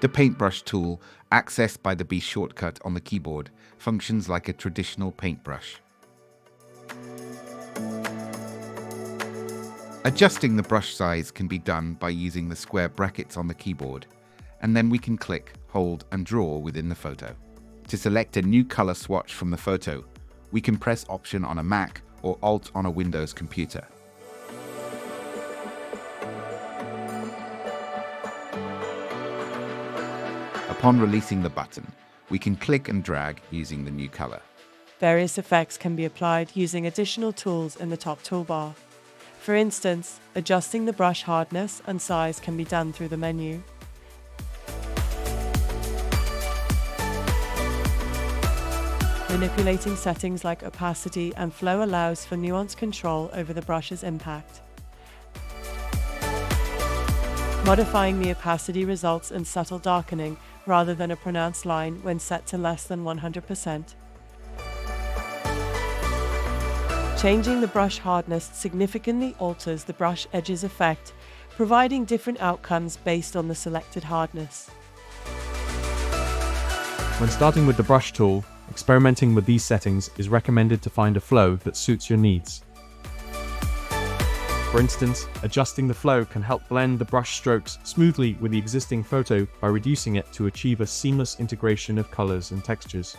The Paintbrush tool, accessed by the B shortcut on the keyboard, functions like a traditional paintbrush. Adjusting the brush size can be done by using the square brackets on the keyboard, and then we can click, hold, and draw within the photo. To select a new color swatch from the photo, we can press Option on a Mac or Alt on a Windows computer. Upon releasing the button, we can click and drag using the new color. Various effects can be applied using additional tools in the top toolbar. For instance, adjusting the brush hardness and size can be done through the menu. Manipulating settings like opacity and flow allows for nuanced control over the brush's impact. Modifying the opacity results in subtle darkening rather than a pronounced line when set to less than 100%. Changing the brush hardness significantly alters the brush edges effect, providing different outcomes based on the selected hardness. When starting with the brush tool, experimenting with these settings is recommended to find a flow that suits your needs. For instance, adjusting the flow can help blend the brush strokes smoothly with the existing photo by reducing it to achieve a seamless integration of colors and textures.